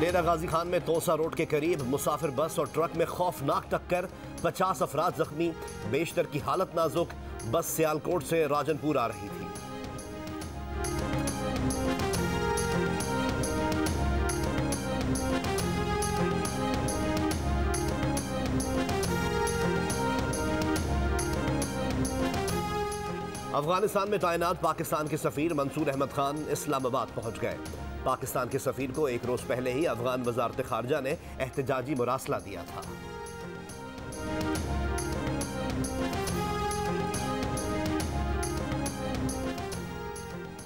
डेरा गाजी खान में तोसा रोड के करीब मुसाफिर बस और ट्रक में खौफनाक टक्कर, 50 अफराद जख्मी, बेशतर की हालत नाजुक। बस सियालकोट से राजनपुर आ रही थी। अफगानिस्तान में तैनात पाकिस्तान के सफीर मंसूर अहमद खान इस्लामाबाद पहुंच गए। पाकिस्तान के सफीर को एक रोज पहले ही अफगान वजारत खारजा ने एहतजाजी मुरासला दिया था।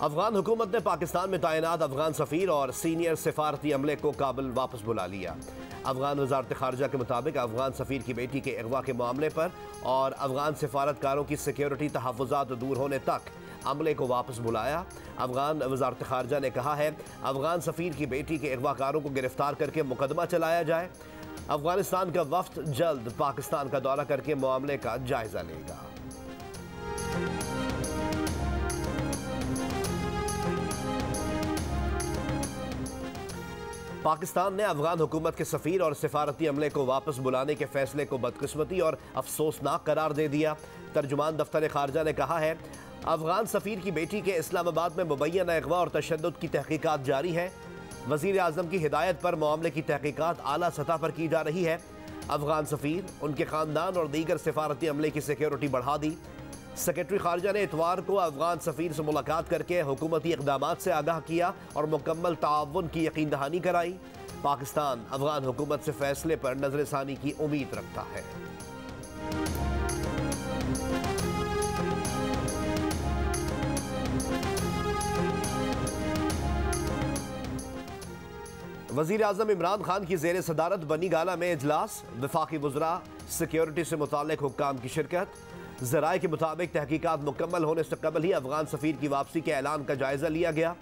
अफगान हुकूमत ने पाकिस्तान में तैनात अफगान सफीर और सीनियर सिफारती अमले को काबुल वापस बुला लिया। अफगान वजारत खारजा के मुताबिक अफगान सफीर की बेटी के अगवा के मामले पर और अफगान सिफारतकारों की सिक्योरिटी तहफ़्फ़ुज़ात दूर होने तक अमले को वापस बुलाया। अफगान वजारत खारजा ने कहा है अफगान सफीर की बेटी के अगवाकारों को गिरफ्तार करके मुकदमा चलाया जाए। अफगानिस्तान का वफ्द जल्द पाकिस्तान का दौरा करके मामले का जायजा लेगा। पाकिस्तान ने अफगान हुकूमत के सफीर और सिफारती अमले को वापस बुलाने के फैसले को बदकिस्मती और अफसोसनाक करार दे दिया। तर्जुमान दफ्तर खारजा ने कहा है अफगान सफीर की बेटी के इस्लामाबाद में मुबैना अगवा और तशद्दुद की तहकीकात जारी है। वज़ीर आज़म की हिदायत पर मामले की तहकीकात आला सतह पर की जा रही है। अफगान सफीर, उनके ख़ानदान और दीगर सिफारती अमले की सिक्योरिटी बढ़ा दी। सेक्रेटरी खारजा ने इतवार को अफगान सफीर से मुलाकात करके हुकूमती इक़दामात से आगाह किया और मुकम्मल ताअवुन की यकीन दहानी कराई। पाकिस्तान अफगान हुकूमत से फैसले पर नज़रसानी की उम्मीद रखता है। वज़ीर आज़म इमरान खान की ज़ेर सदारत बनी गाला में इजलास, वफाकी वज़रा, सिक्योरिटी से मुताल्लिक़ हुक्काम की शिरकत। ज़राए के मुताबिक तहकीकात मुकम्मल होने से कबल ही अफगान सफीर की वापसी के ऐलान का जायज़ा लिया गया।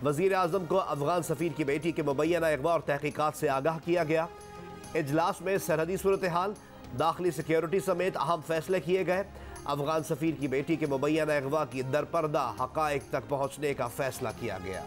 वज़ीर आज़म को अफगान सफीर की बेटी के मुबैना अगवा और तहकीकात से आगाह किया गया। इजलास में सरहदी सूरत हाल, दाखिली सिक्योरिटी समेत अहम फैसले किए गए। अफगान सफीर की बेटी के मुबैना अगवा की दरपर्दा हक़ाइक़ तक पहुँचने का फैसला किया गया।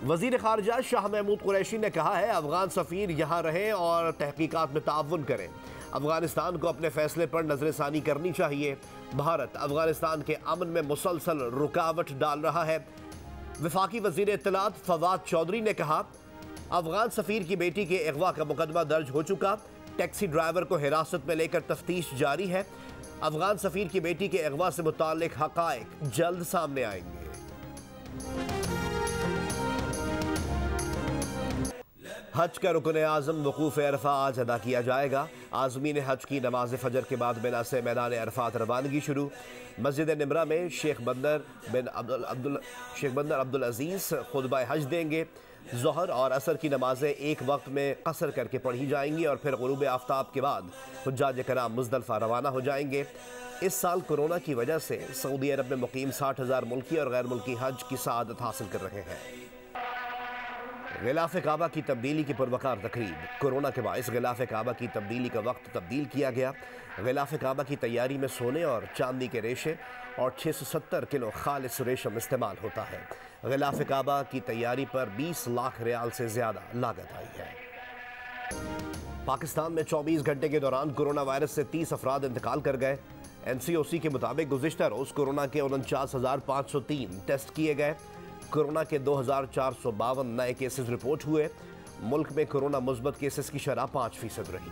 वज़ीर खारजा शाह महमूद कुरैशी ने कहा है अफगान सफीर यहाँ रहें और तहकीकात में ताअवुन करें। अफगानिस्तान को अपने फैसले पर नज़रसानी करनी चाहिए। भारत अफगानिस्तान के अमन में मुसलसल रुकावट डाल रहा है। वफाकी वज़ीर इत्तलात फवाद चौधरी ने कहा अफगान सफीर की बेटी के अगवा का मुकदमा दर्ज हो चुका, टैक्सी ड्राइवर को हिरासत में लेकर तफ्तीश जारी है। अफगान सफीर की बेटी के अगवा से मुताल्लिक़ हक़ाइक़ जल्द सामने आएंगे। हज का रुकन आज़म वकूफ़ अरफा आज अदा किया जाएगा। आज़मीन हज की नमाज फ़जर के बाद मिना से मैदान अरफात रवानगी शुरू। मस्जिद निमरा में शेख बंदर अब्दुल अज़ीज़ खुतबा हज देंगे। ज़ोहर और असर की नमाज़ें एक वक्त में कसर करके पढ़ी जाएंगी और फिर ग़ुरूब आफ्ताब के बाद हुज्जाज कराम मुज़दलिफ़ा रवाना हो जाएंगे। इस साल कोरोना की वजह से सऊदी अरब में मुकीम 60,000 मुल्की और गैर मुल्की हज की सआदत हासिल कर रहे हैं। ग़िलाफ़ काबा की तब्दीली की पुरवकार तकरीब। कोरोना के बाइस ग़िलाफ़ काबा की तब्दीली का वक्त तब्दील किया गया। ग़िलाफ़ काबा की तैयारी में सोने और चांदी के रेशे और 670 किलो खालिस रेशम इस्तेमाल होता है। ग़िलाफ़ काबा की तैयारी पर 20 लाख रियाल से ज़्यादा लागत आई है। पाकिस्तान में 24 घंटे के दौरान कोरोना वायरस से 30 अफराद इंतकाल कर गए। NCOC के मुताबिक गुज़िश्ता रोज़ कोरोना के 49,503 टेस्ट किए गए। कोरोना के 2,452 नए केसेस रिपोर्ट हुए। मुल्क में कोरोना मुस्बत केसेस की शरह 5% रही।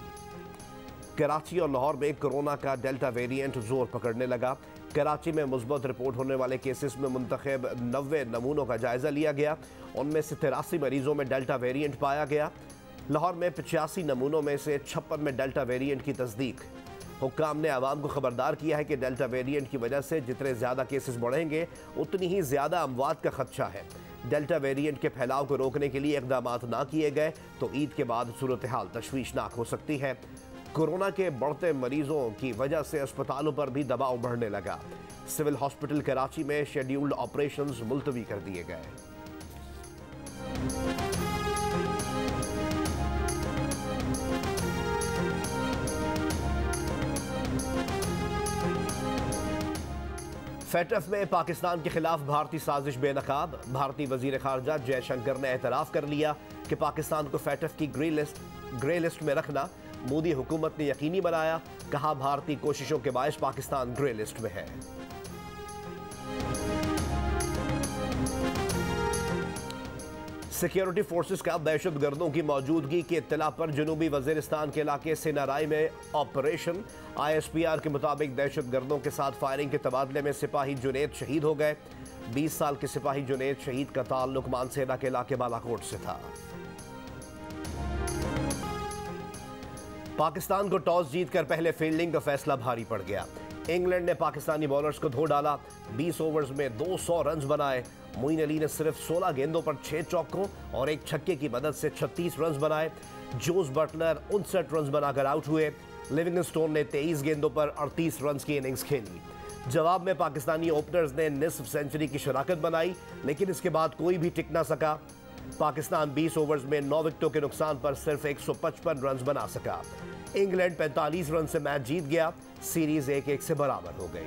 कराची और लाहौर में कोरोना का डेल्टा वेरिएंट जोर पकड़ने लगा। कराची में मुस्बत रिपोर्ट होने वाले केसेस में मुंतखब 90 नमूनों का जायज़ा लिया गया। उनमें से 83 मरीजों में डेल्टा वेरिएंट पाया गया। लाहौर में 85 नमूनों में से 56 में डेल्टा वेरिएंट की तस्दीक। हुक्काम ने आवाम को खबरदार किया है कि डेल्टा वेरिएंट की वजह से जितने ज़्यादा केसेस बढ़ेंगे उतनी ही ज़्यादा अमवात का खदशा है। डेल्टा वेरिएंट के फैलाव को रोकने के लिए इक़दामात ना किए गए तो ईद के बाद सूरत हाल तशवीशनाक हो सकती है। कोरोना के बढ़ते मरीजों की वजह से अस्पतालों पर भी दबाव बढ़ने लगा। सिविल हॉस्पिटल कराची में शेड्यूल्ड ऑपरेशंस मुलतवी कर दिए गए। फेटफ में पाकिस्तान के खिलाफ भारतीय साजिश बेनकाब। भारतीय वजीर खारजा जयशंकर ने एतराफ़ कर लिया कि पाकिस्तान को फेटफ की ग्रे लिस्ट में रखना मोदी हुकूमत ने यकीनी बनाया। कहा, भारतीय कोशिशों के बायस पाकिस्तान ग्रे लिस्ट में है। सिक्योरिटी फोर्सेस का दहशतगर्दों की मौजूदगी की इत्तला पर जनूबी वजीरिस्तान के इलाके सिनाराई में ऑपरेशन। ISPR के मुताबिक दहशतगर्दों के साथ फायरिंग के तबादले में सिपाही जुनैद शहीद हो गए। 20 साल के सिपाही जुनैद शहीद का ताल्लुक मानसेरा के इलाके बालाकोट से था। पाकिस्तान को टॉस जीतकर पहले फील्डिंग का फैसला भारी पड़ गया। इंग्लैंड ने पाकिस्तानी बॉलर्स को धो डाला। 20 ओवर्स में 200 रन बनाए। मोइन अली ने सिर्फ 16 गेंदों पर 6 चौकों और एक छक्के की मदद से 36 रन बनाए। जोस बटलर 59 रन बनाकर आउट हुए। लिविंगस्टोन ने 23 गेंदों पर 38 रन की इनिंग्स खेली। जवाब में पाकिस्तानी ओपनर्स ने निस्फ सेंचुरी की शराकत बनाई, लेकिन इसके बाद कोई भी टिक ना सका। पाकिस्तान 20 ओवर्स में 9 विकेटों के नुकसान पर सिर्फ 155 रन बना सका। इंग्लैंड 45 रन से मैच जीत गया। सीरीज 1-1 से बराबर हो गई।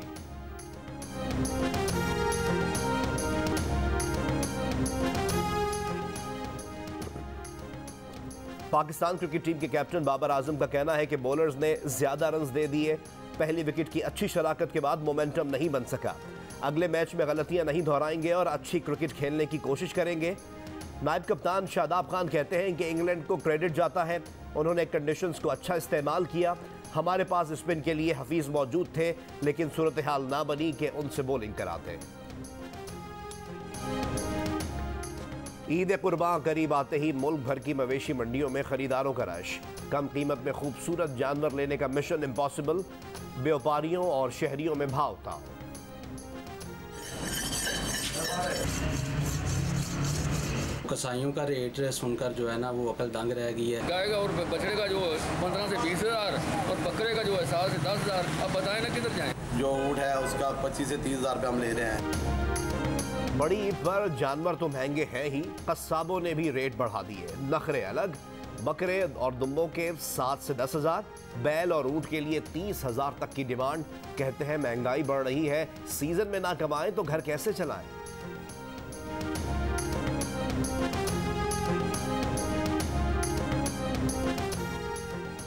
पाकिस्तान क्रिकेट टीम के कैप्टन बाबर आजम का कहना है कि बॉलर्स ने ज्यादा रन दे दिए। पहली विकेट की अच्छी शराकत के बाद मोमेंटम नहीं बन सका। अगले मैच में गलतियां नहीं दोहराएंगे और अच्छी क्रिकेट खेलने की कोशिश करेंगे। नायब कप्तान शादाब खान कहते हैं कि इंग्लैंड को क्रेडिट जाता है, उन्होंने कंडीशंस को अच्छा इस्तेमाल किया। हमारे पास स्पिन के लिए हफीज मौजूद थे, लेकिन सूरत हाल ना बनी कि उनसे बॉलिंग कराते। ईद कुर्बान करीब आते ही मुल्क भर की मवेशी मंडियों में खरीदारों का रश। कम कीमत में खूबसूरत जानवर लेने का मिशन इम्पॉसिबल। व्यापारियों और शहरियों में भाव ताव। कसाईयों का रेट सुनकर जो है ना वो अकल दंग रह गई है। गाय का और बछड़े का जो 15 से 20 हज़ार और बकरे का जो है 7 से 10 हज़ार। अब बताएं ना किधर जाएं। जो ऊँट है उसका 25 से 30 हज़ार रुपये हम ले रहे हैं। बड़ी ईद पर जानवर तो महंगे हैं ही, कस्साबों ने भी रेट बढ़ा दिए। नखरे अलग। बकरे और दुम्बों के 7 से 10 हज़ार, बैल और ऊँट के लिए 30 हज़ार तक की डिमांड। कहते हैं महंगाई बढ़ रही है, सीजन में ना कमाएं तो घर कैसे चलाएं।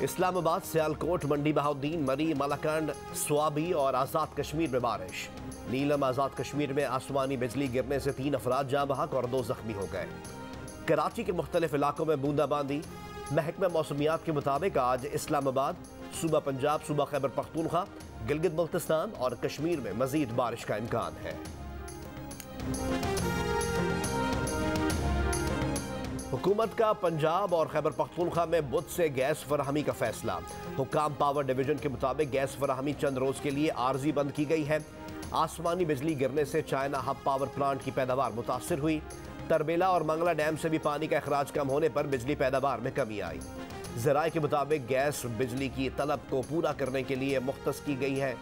इस्लामाबाद, सियालकोट, मंडी बहाउद्दीन, मरी, मलाकंड, स्वाबी और आज़ाद कश्मीर में बारिश। नीलम आज़ाद कश्मीर में आसमानी बिजली गिरने से 3 अफराद जाँ बहक और 2 जख्मी हो गए। कराची के मुख्तलिफ इलाकों में बूंदाबांदी। महकमा मौसमियात के मुताबिक आज इस्लामाबाद, सूबा पंजाब, सूबा खैबर पख्तूनख्वा, गिलगित बल्तिस्तान और कश्मीर में मजीद बारिश का इम्कान है। हुकूमत का पंजाब और खैबर पख्तूनख्वा में बुध से गैस फराहमी का फैसला। हुक्काम पावर डिवीजन के मुताबिक गैस फराहमी चंद रोज के लिए आर्जी बंद की गई है। आसमानी बिजली गिरने से चाइना हब पावर प्लांट की पैदावार मुतासिर हुई। तरबेला और मंगला डैम से भी पानी का अखराज कम होने पर बिजली पैदावार में कमी आई। ज़राए के मुताबिक गैस बिजली की तलब को पूरा करने के लिए मुख्तस की गई है।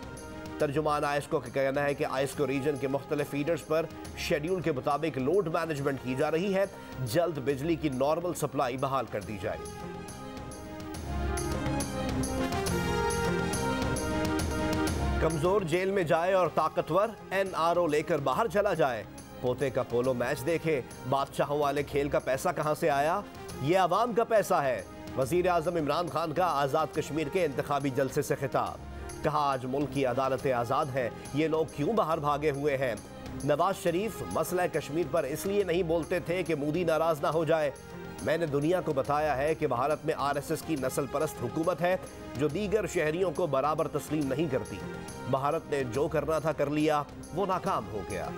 तर्जुमान आयस्को का कहना है कि आयस्को रीजन के मुख्तलिफ फीडर्स पर शेड्यूल के मुताबिक लोड मैनेजमेंट की जा रही है। जल्द बिजली की नॉर्मल सप्लाई बहाल कर दी जाएगी। कमजोर जेल में जाए और ताकतवर NRO लेकर बाहर चला जाए। पोते का पोलो मैच देखे। बादशाहों वाले खेल का पैसा कहां से आया? ये आवाम का पैसा है। वजीर आजम इमरान खान का आज़ाद कश्मीर के इंतखाबी जलसे से खिताब। कहा, आज मुल्क की अदालतें आज़ाद हैं, ये लोग क्यों बाहर भागे हुए हैं? नवाज शरीफ मसला कश्मीर पर इसलिए नहीं बोलते थे कि मोदी नाराज ना हो जाए। मैंने दुनिया को बताया है कि भारत में RSS की नस्ल परस्त हुकूमत है जो दीगर शहरियों को बराबर तस्लीम नहीं करती। भारत ने जो करना था कर लिया, वो नाकाम हो गया।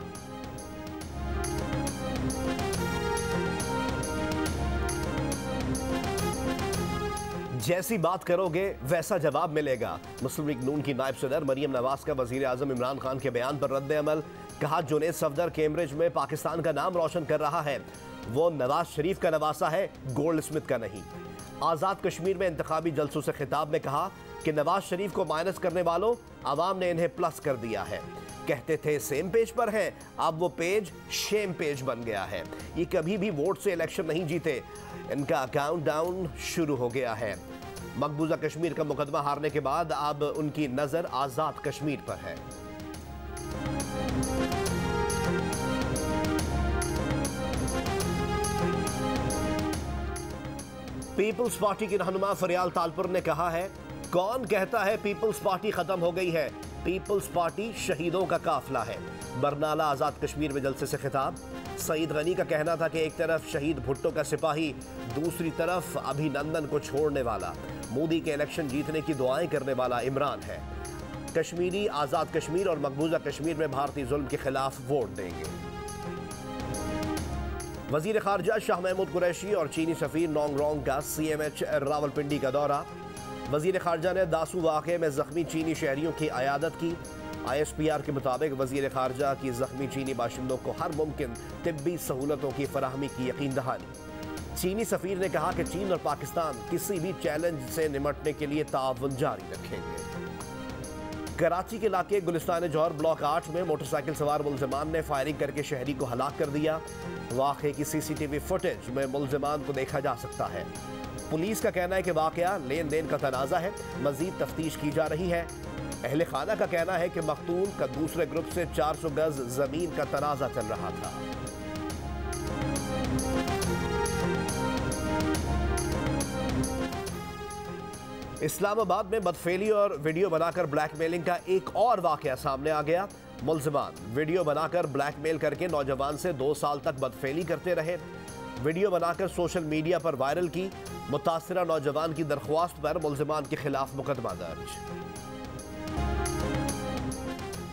जैसी बात करोगे वैसा जवाब मिलेगा। मुस्लिम लीग नून की नायब सदर मरियम नवाज का वजीर आजम इमरान खान के बयान पर रद्द अमल। कहा, जुनैद सफदर कैम्ब्रिज में पाकिस्तान का नाम रोशन कर रहा है, वो नवाज शरीफ का नवासा है, गोल्ड स्मिथ का नहीं। आज़ाद कश्मीर में इंतखाबी जलसों से खिताब में कहा कि नवाज शरीफ को माइनस करने वालों, आवाम ने इन्हें प्लस कर दिया है। कहते थे सेम पेज पर हैं, अब वो पेज शेम पेज बन गया है। ये कभी भी वोट से इलेक्शन नहीं जीते, इनका काउंट डाउन शुरू हो गया है। मकबूजा कश्मीर का मुकदमा हारने के बाद अब उनकी नजर आज़ाद कश्मीर पर है। पीपल्स पार्टी की रहनुमा फरियाल तालपुर ने कहा है, कौन कहता है पीपल्स पार्टी खत्म हो गई है? पीपल्स पार्टी शहीदों का काफिला है। बरनाला आजाद कश्मीर में जलसे से खिताब। सईद गनी का कहना था कि एक तरफ शहीद भुट्टो का सिपाही, दूसरी तरफ अभिनंदन को छोड़ने वाला, मोदी के इलेक्शन जीतने की दुआएं करने वाला इमरान है। कश्मीरी आजाद कश्मीर और मकबूजा कश्मीर में भारतीय जुल्म के खिलाफ वोट देंगे। वजीर खारजा शाह महमूद कुरैशी और चीनी सफीर नोंग रोंग का CMH रावलपिंडी का दौरा। वजीर खारजा ने दासू वाक़े में जख्मी चीनी शहरियों की अयादत की। ISPR के मुताबिक वजीर खारजा की जख्मी चीनी बाशिंदों को हर मुमकिन तिब्बी सहूलतों की फराहमी की यकीन दहानी। चीनी सफीर ने कहा कि चीन और पाकिस्तान किसी भी चैलेंज से निमटने के लिए ताउन जारी रखेंगे। कराची के इलाके गुलिस्तान जौहर ब्लॉक 8 में मोटरसाइकिल सवार मुलजमान ने फायरिंग करके शहरी को हलाक कर दिया। वाक़े की CCTV फुटेज में मुलजमान को देखा जा सकता है। पुलिस का कहना है कि वाक़या लेन देन का तनाज़ा है, मजीद तफ्तीश की जा रही है। अहले खाना का कहना है कि मख्तूल का दूसरे ग्रुप से 400 गज जमीन का तनाज़ा चल रहा था। इस्लामाबाद में बदफेली और वीडियो बनाकर ब्लैकमेलिंग का एक और वाकया सामने आ गया। मुलजमान वीडियो बनाकर ब्लैकमेल करके नौजवान से 2 साल तक बदफेली करते रहे। वीडियो बनाकर सोशल मीडिया पर वायरल की। मुतासिरा नौजवान की दरख्वास्त पर मुलजमान के खिलाफ मुकदमा दर्ज।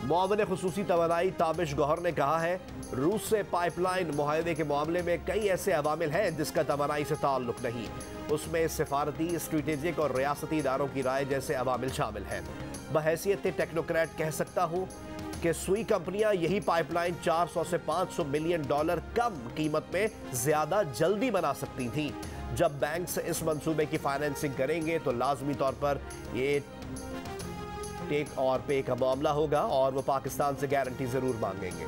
मुआविन खुसूसी तवानाई ताबिश गौहर ने कहा है, रूस से पाइपलाइन मुआहदे के मामले में कई ऐसे अवामिल हैं जिसका तवानाई से ताल्लुक नहीं। उसमें सिफारती, स्ट्रेटेजिक और रियासती इदारों की राय जैसे अवामिल शामिल हैं। बहैसियत टेक्नोक्रेट कह सकता हूँ कि सुई कंपनियां यही पाइपलाइन 400 से 500 मिलियन डॉलर कम कीमत में ज्यादा जल्दी बना सकती थी। जब बैंक्स इस मंसूबे की फाइनेंसिंग करेंगे तो लाजमी तौर पर ये टेक और पे का मामला होगा और वो पाकिस्तान से गारंटी जरूर मांगेंगे।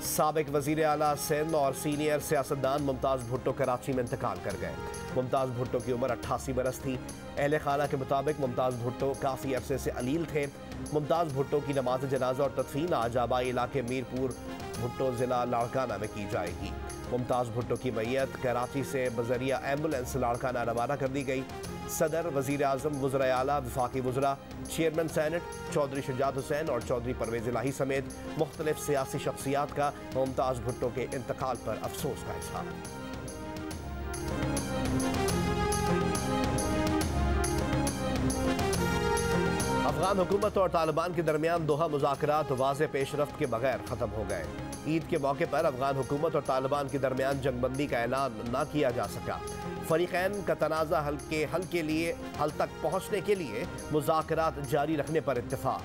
साबिक वजीर आला सिंध और सीनियर सियासतदान मुमताज भुट्टो कराची में इंतकाल कर गए। मुमताज भुट्टो की उम्र 88 बरस थी। अहले खाना के मुताबिक मुमताज भुट्टो काफ़ी अरसे से अलील थे। मुमताज भुट्टो की नमाज जनाजा और तदफीन आज आबाई इलाके मीरपुर भुट्टो ज़िला लाड़काना में की जाएगी। मुमताज भुट्टो की मैयत कराची से बजरिया एम्बुलेंस लाड़काना रवाना कर दी गई। सदर, वजीर आज़म, वज़राए आला, वफाकी वज़रा, चेयरमैन सेनेट चौधरी शुजात हुसैन और चौधरी परवेज़ इलाही समेत मुख्तलिफ सियासी शख्सियात का मुमताज भुट्टो के इंतकाल पर अफसोस का इज़हार। अफगान हुकूमत और तालिबान के दरमियान दोहा मुज़ाकरात वाज़ेह पेशरफ्त के बगैर ख़त्म हो गए। ईद के मौके पर अफगान हुकूमत और तालिबान के दरमियान जंगबंदी का ऐलान न किया जा सका। फरीक़ैन का तनाज़ा हल तक पहुँचने के लिए मुज़ाकरात जारी रखने पर इत्तेफाक।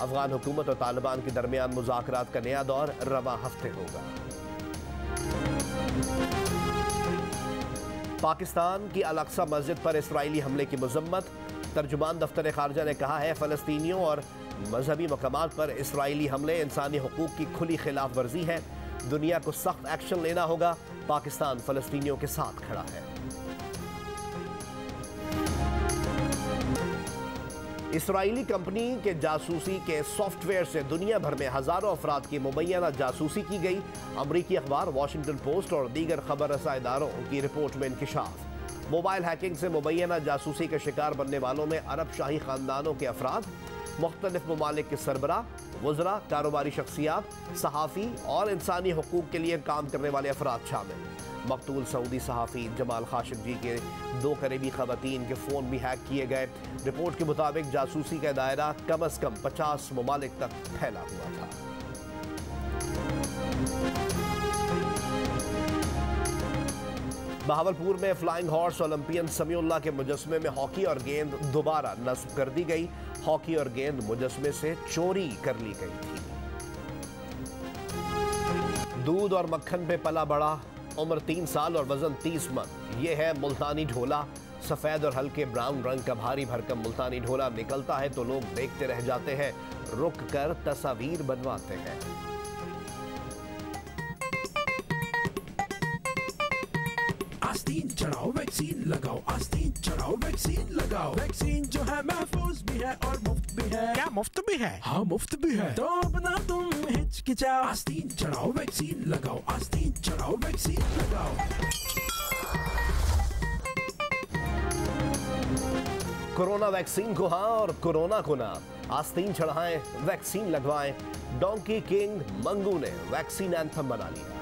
अफगान हुकूमत और तालिबान के दरमियान मुज़ाकरात का नया दौर रवा हफ्ते होगा। पाकिस्तान की अल-अक्सा मस्जिद पर इसराइली हमले की मज़म्मत। तर्जुमान दफ्तर खारजा ने कहा है, फ़लस्तीनियों और मजहबी मकामात पर इसराइली हमले इंसानी हुकूक की खुली खिलाफ वर्जी है। दुनिया को सख्त एक्शन लेना होगा। पाकिस्तान फ़लस्तीनियों के साथ खड़ा है। इसराइली कंपनी के जासूसी के सॉफ्टवेयर से दुनिया भर में हजारों अफराद की मुबैना जासूसी की गई। अमरीकी अखबार वॉशिंगटन पोस्ट और दीगर खबर रसा इदारों की रिपोर्ट में इंकिशाफ। मोबाइल हैकिंग से मुबैना जासूसी के शिकार बनने वालों में अरब शाही खानदानों के अफराद, मुख्तलिफ ममालिक के सरबरा, वज़रा, कारोबारी शख्सियात, सहाफ़ी और इंसानी हुकूक के लिए काम करने वाले अफराद शामिल। मकतूल सऊदी सहाफ़ी जमाल खाशिक़जी के 2 करीबी ख़वातीन के फ़ोन भी हैक किए गए। रिपोर्ट के मुताबिक जासूसी का दायरा कम अज़ कम 50 ममालिक तक फैला हुआ था। बहावलपुर में फ्लाइंग हॉर्स ओलंपियन समीउल्लाह के मुजस्मे में हॉकी और गेंद दोबारा नस्ब कर दी गई। हॉकी और गेंद मुजस्मे से चोरी कर ली गई थी। दूध और मक्खन पे पला बड़ा, उम्र 3 साल और वजन 30 मन। ये है मुल्तानी ढोला। सफेद और हल्के ब्राउन रंग का भारी भरकम मुल्तानी ढोला निकलता है तो लोग देखते रह जाते हैं, रुक कर तस्वीर बनवाते हैं। Astin चढ़ाओ वैक्सीन लगाओ, आस्तीन चढ़ाओ वैक्सीन लगाओ। वैक्सीन जो है महफूज भी है और मुफ्त भी है। क्या मुफ्त भी है? हाँ मुफ्त भी है। तो अपना तुम हिचकिचाओ, आस्तीन चढ़ाओ वैक्सीन लगाओ, आस्तीन चढ़ाओ वैक्सीन लगाओ। कोरोना वैक्सीन को हाँ और कोरोना को ना, आस्तीन चढ़ाएं, वैक्सीन लगवाएं। डोंकी किंग मंगू ने वैक्सीन एंथम बना लिया।